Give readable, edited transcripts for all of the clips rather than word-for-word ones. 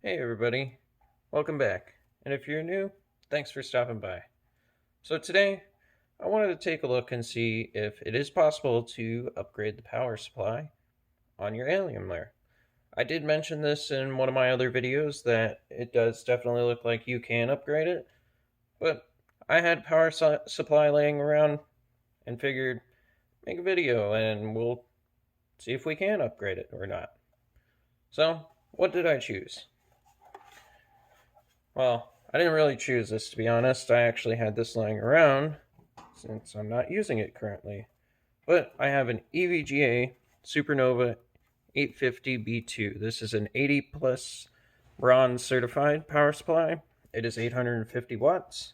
Hey everybody, welcome back. And if you're new, thanks for stopping by. So today, I wanted to take a look and see if it is possible to upgrade the power supply on your Alienware. I did mention this in one of my other videos that it does definitely look like you can upgrade it, but I had power supply laying around and figured make a video and we'll see if we can upgrade it or not. So, what did I choose? Well, I didn't really choose this, to be honest. I actually had this lying around since I'm not using it currently. But I have an EVGA Supernova 850B2. This is an 80 plus bronze certified power supply. It is 850 watts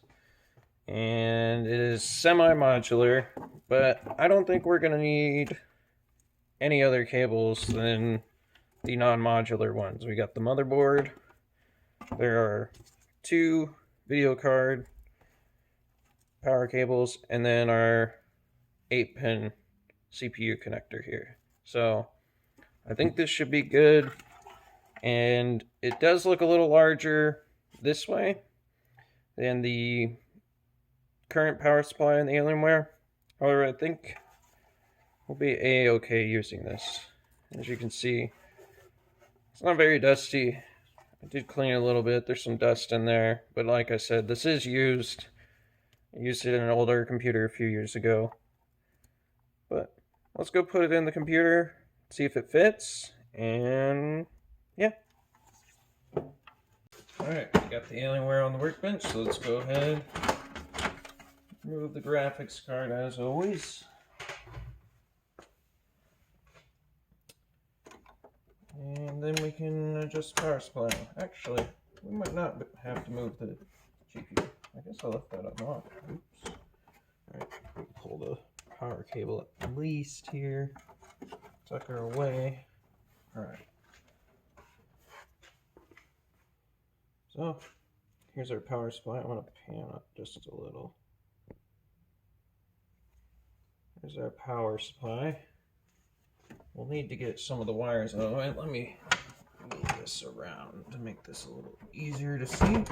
and it is semi-modular, but I don't think we're going to need any other cables than the non-modular ones. We got the motherboard. There are two video card power cables and then our 8-pin CPU connector here. So I think this should be good, and it does look a little larger this way than the current power supply in the Alienware. However, I think we'll be a-okay using this. As you can see, it's not very dusty. I did clean a little bit. There's some dust in there, but like I said, this is used. I used it in an older computer a few years ago. But let's go put it in the computer, see if it fits, and yeah. Alright, we got the Alienware on the workbench, so let's go ahead, remove the graphics card as always. And then we can adjust the power supply. Actually, we might not have to move the GPU. I guess I left that unlocked. Oops. Alright, pull the power cable at least here. Tuck her away. Alright. So, here's our power supply. I want to pan up just a little. There's our power supply. We'll need to get some of the wires out of the way. Let me move this around to make this a little easier to see.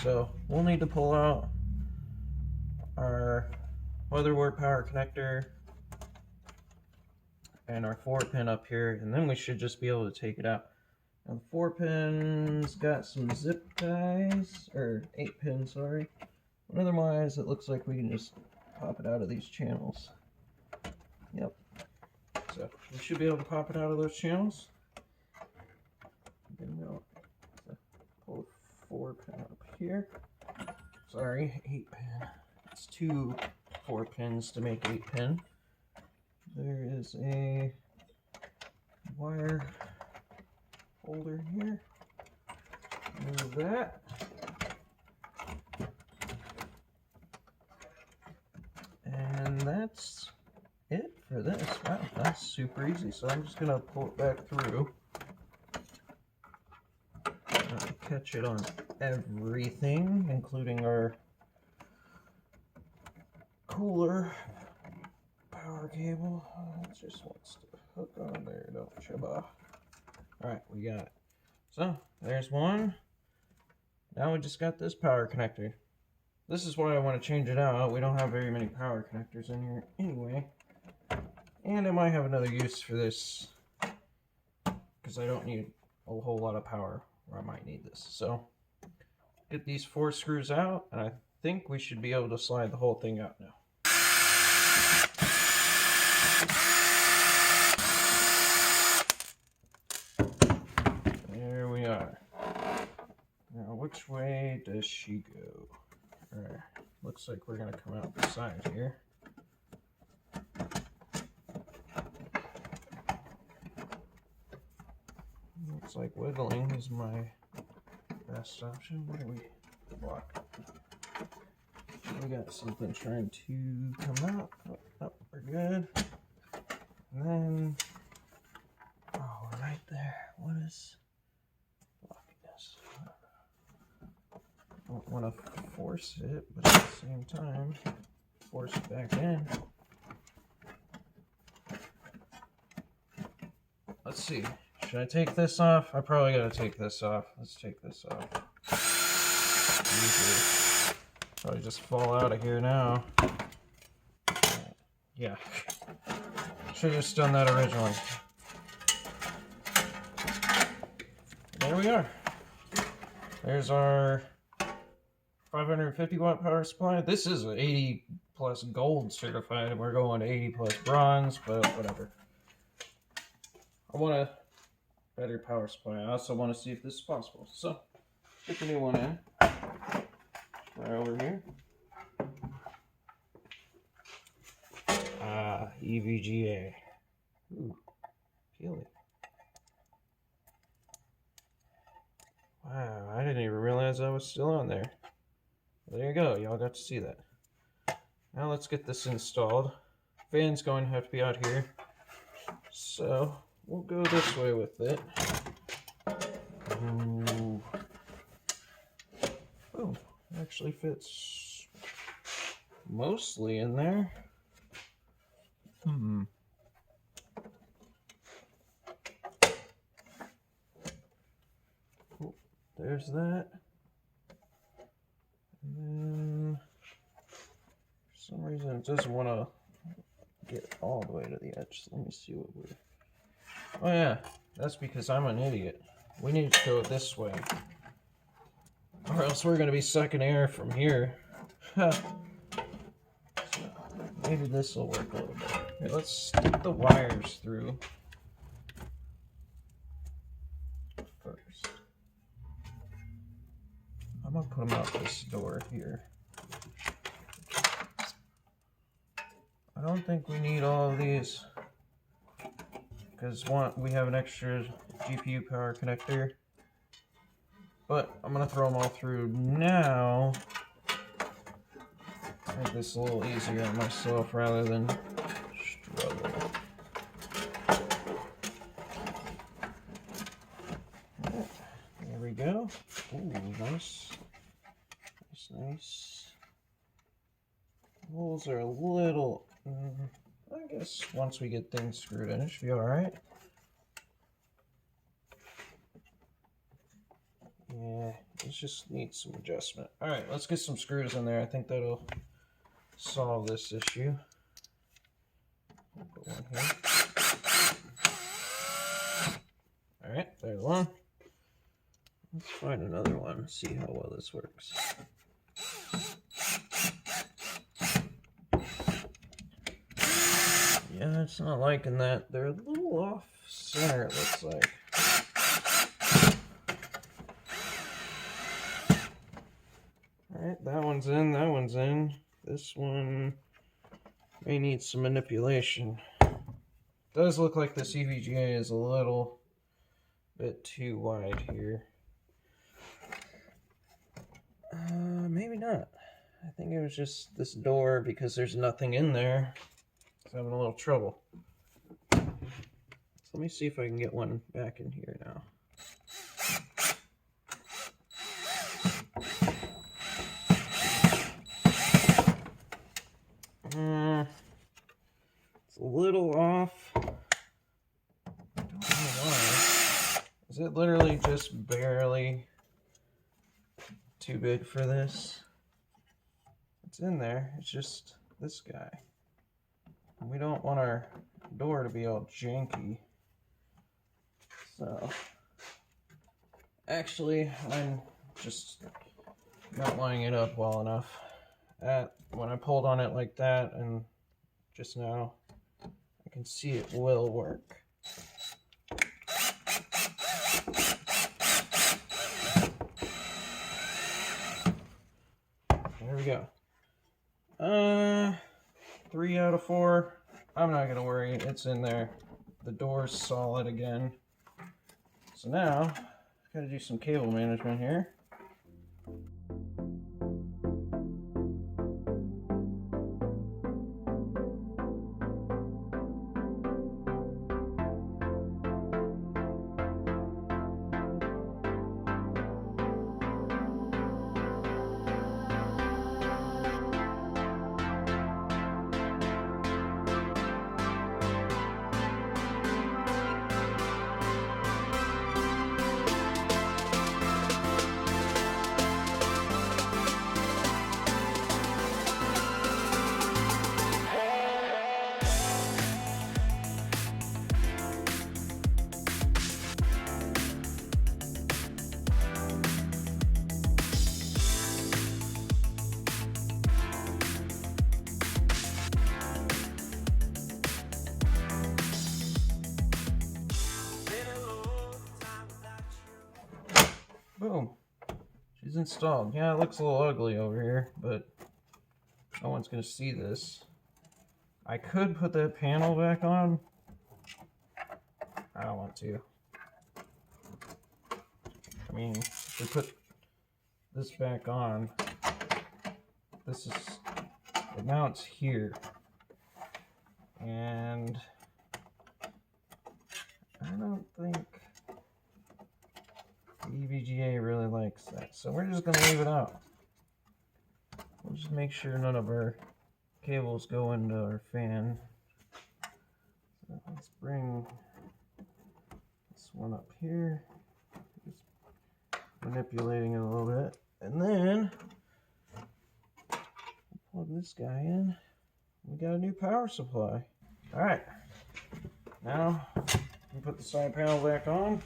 So we'll need to pull out our motherboard power connector and our 4-pin up here, and then we should just be able to take it out. Now the 4-pin's got some zip ties, or 8-pin, sorry. But otherwise it looks like we can just pop it out of these channels. Yep. So we should be able to pop it out of those channels. Then we'll pull the 4-pin up here. Sorry, 8-pin. It's 2 4-pins to make 8-pin. There is a wire holder here. Move that. And that's it for this. Wow, that's super easy. So I'm just gonna pull it back through. Catch it on everything, including our cooler power cable. It just wants to hook on there, don't you? Alright, we got it. So, there's one. Now we just got this power connector. This is why I want to change it out. We don't have very many power connectors in here anyway. And I might have another use for this, because I don't need a whole lot of power where I might need this. So, get these 4 screws out, and I think we should be able to slide the whole thing out now. There we are. Now, which way does she go? Alright, looks like we're going to come out the side here. Looks like wiggling is my best option. What do we block? We got something trying to come out. Oh, we're good. And then, oh, right there. What is blocking this? I don't want to force it, but at the same time, force it back in. Let's see. Should I take this off? I probably gotta take this off. Let's take this off. Easy. Probably just fall out of here now. Yeah. Should have just done that originally. There we are. There's our 550 watt power supply. This is 80 plus gold certified, and we're going to 80 plus bronze, but whatever. I want a better power supply. I also want to see if this is possible. So, put the new one in. Right over here. EVGA. Ooh, peely. Wow, I didn't even realize I was still on there. Well, there you go, y'all got to see that. Now let's get this installed. Fan's going to have to be out here. So, we'll go this way with it. Ooh. Oh, actually fits mostly in there. Oh, there's that. And then, for some reason, it doesn't want to get all the way to the edge. So let me see what we're... Oh yeah, that's because I'm an idiot. We need to go this way. Or else we're going to be sucking air from here. So maybe this will work a little bit. Here, let's stick the wires through first. I'm going to put them out this door here. I don't think we need all of these, because we have an extra GPU power connector. But I'm going to throw them all through now. Make this a little easier on myself rather than struggle. Right, there we go. Ooh, nice. Nice. Holes are a little... I guess once we get things screwed in, it should be alright. Yeah, it just needs some adjustment. Alright, let's get some screws in there. I think that'll solve this issue. Put one here. Alright, there's one. Let's find another one and see how well this works. Yeah, it's not liking that. They're a little off center, it looks like. Alright, that one's in, that one's in. This one may need some manipulation. It does look like this EVGA is a little bit too wide here. Maybe not. I think it was just this door, because there's nothing in there. It's having a little trouble. So let me see if I can get one back in here now. It's a little off. I don't know why. Is it literally just barely too big for this? It's in there. It's just this guy. We don't want our door to be all janky. So, actually, I'm just not lining it up well enough. When I pulled on it like that, and just now, I can see it will work. There we go. 3 out of 4. I'm not gonna worry, it's in there. The door's solid again. So now, gotta do some cable management here. Boom. She's installed. Yeah, it looks a little ugly over here, but no one's going to see this. I could put that panel back on. I don't want to. I mean, if we put this back on, it mounts here. And I don't think the EVGA really likes that. So we're just going to leave it out. We'll just make sure none of our cables go into our fan. So let's bring this one up here. Just manipulating it a little bit. And then plug this guy in. We got a new power supply. Alright. Now we put the side panel back on.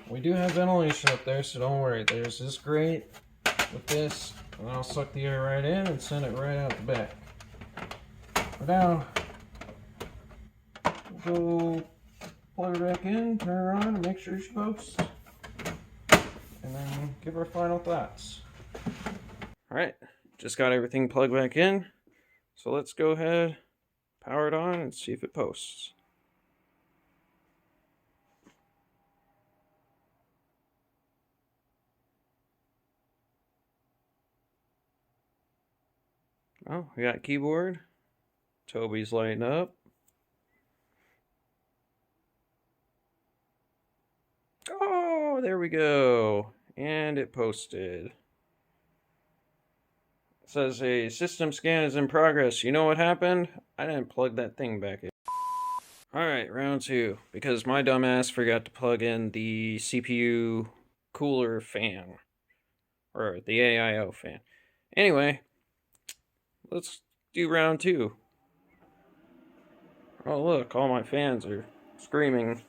We do have ventilation up there, so don't worry. There's this grate with this, and I'll suck the air right in and send it right out the back. For now, we'll go plug her back in, turn her on, and make sure she posts, and then give our final thoughts. Alright, just got everything plugged back in, so let's go ahead, power it on, and see if it posts. Oh, we got keyboard. Toby's lighting up. Oh, there we go. And it posted. It says a system scan is in progress. You know what happened? I didn't plug that thing back in. Alright, round 2. Because my dumbass forgot to plug in the CPU cooler fan. Or the AIO fan. Anyway, let's do round 2. Oh look, all my fans are screaming.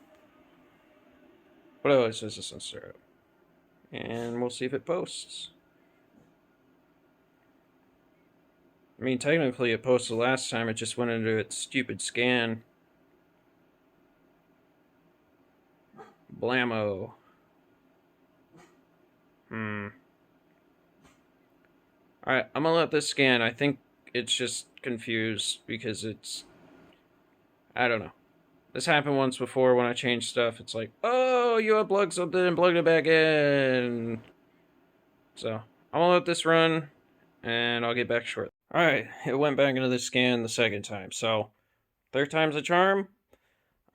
But oh, it's just a startup. And we'll see if it posts. I mean, technically it posted last time, it just went into its stupid scan. Blammo. Alright, I'm gonna let this scan. I think it's just confused because it's... I don't know. This happened once before when I changed stuff. It's like, oh, you unplugged something and plugged it back in. So, I'm gonna let this run, and I'll get back shortly. Alright, it went back into the scan the second time. So, third time's a charm.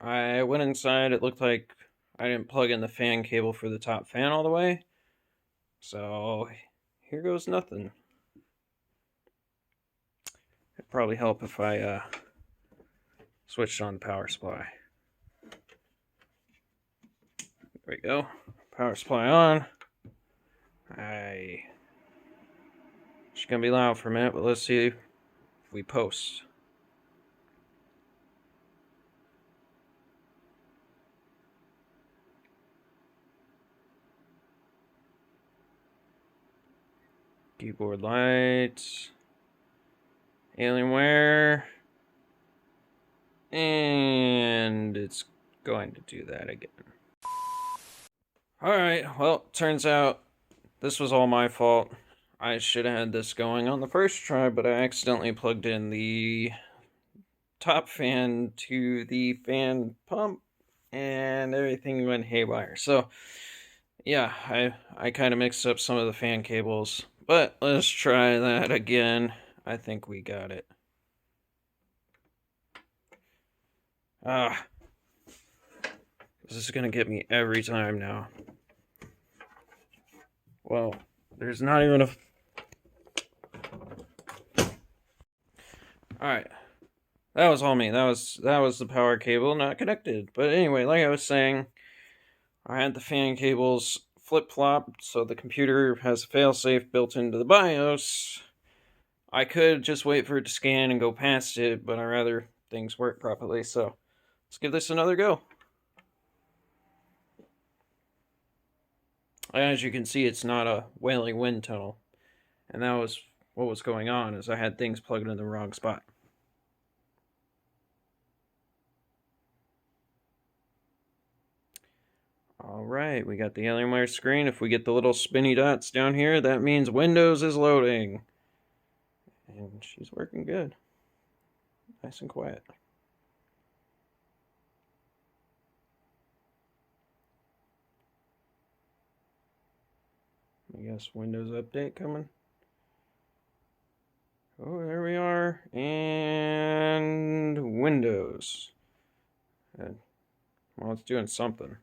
I went inside. It looked like I didn't plug in the fan cable for the top fan all the way. So, here goes nothing. It'd probably help if I switched on the power supply. There we go. Power supply on. It's gonna be loud for a minute, but let's see if we post. Keyboard lights. Alienware. And it's going to do that again. Alright, well, turns out this was all my fault. I should have had this going on the first try, but I accidentally plugged in the top fan to the fan pump, and everything went haywire. So, yeah, I kind of mixed up some of the fan cables, but let's try that again. I think we got it. This is gonna get me every time now. Well, there's not even a... Alright. That was all me. That was the power cable not connected. But anyway, like I was saying, I had the fan cables flip-flopped, so the computer has a failsafe built into the BIOS. I could just wait for it to scan and go past it, but I'd rather things work properly, so let's give this another go. As you can see, it's not a wailing wind tunnel. And that was what was going on, is I had things plugged in the wrong spot. Alright, we got the Alienware screen. If we get the little spinny dots down here, that means Windows is loading. And she's working good. Nice and quiet. I guess Windows update coming. Oh, there we are. And Windows. Well, it's doing something.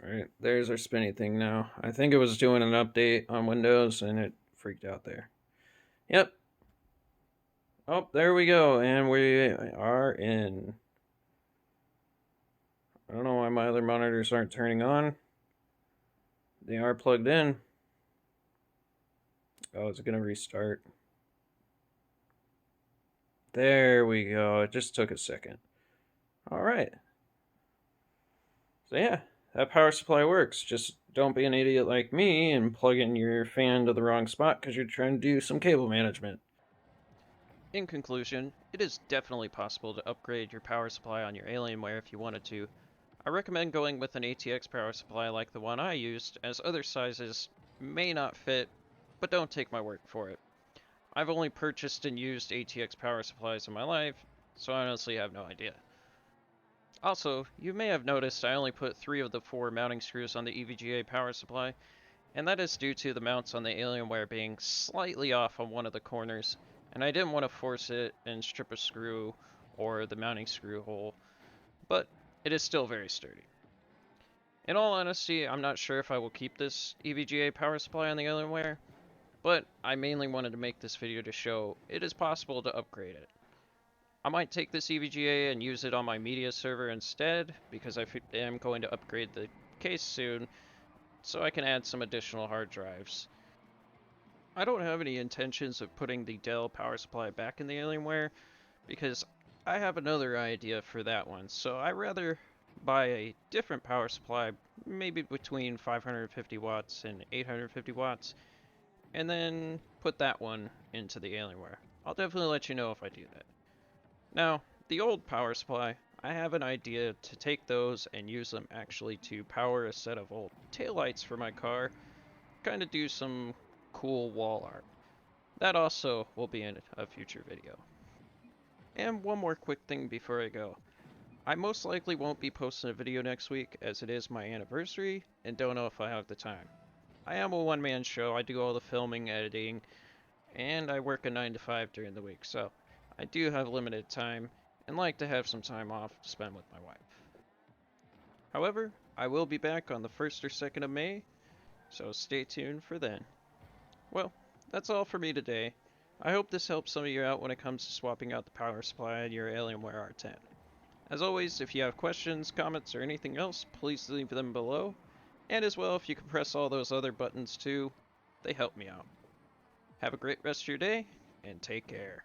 Alright, there's our spinny thing now. I think it was doing an update on Windows and it freaked out there. Yep. Oh, there we go. And we are in. I don't know why my other monitors aren't turning on. They are plugged in. Oh, it's going to restart. There we go. It just took a second. Alright. So yeah, that power supply works. Just don't be an idiot like me and plug in your fan to the wrong spot because you're trying to do some cable management. In conclusion, it is definitely possible to upgrade your power supply on your Alienware if you wanted to. I recommend going with an ATX power supply like the one I used, as other sizes may not fit, but don't take my word for it. I've only purchased and used ATX power supplies in my life, so I honestly have no idea. Also, you may have noticed I only put 3 of the 4 mounting screws on the EVGA power supply, and that is due to the mounts on the Alienware being slightly off on one of the corners, and I didn't want to force it and strip a screw or the mounting screw hole, but it is still very sturdy. In all honesty, I'm not sure if I will keep this EVGA power supply on the Alienware, but I mainly wanted to make this video to show it is possible to upgrade it. I might take this EVGA and use it on my media server instead, because I am going to upgrade the case soon, so I can add some additional hard drives. I don't have any intentions of putting the Dell power supply back in the Alienware, because I have another idea for that one, so I'd rather buy a different power supply, maybe between 550 watts and 850 watts, and then put that one into the Alienware. I'll definitely let you know if I do that. Now, the old power supply, I have an idea to take those and use them actually to power a set of old taillights for my car, kind of do some cool wall art. That also will be in a future video. And one more quick thing before I go. I most likely won't be posting a video next week as it is my anniversary and don't know if I have the time. I am a one-man show, I do all the filming, editing, and I work a 9 to 5 during the week, so I do have limited time and like to have some time off to spend with my wife. However, I will be back on the 1st or 2nd of May, so stay tuned for then. Well, that's all for me today. I hope this helps some of you out when it comes to swapping out the power supply on your Alienware R10. As always, if you have questions, comments, or anything else, please leave them below. And as well, if you can press all those other buttons too, they help me out. Have a great rest of your day, and take care.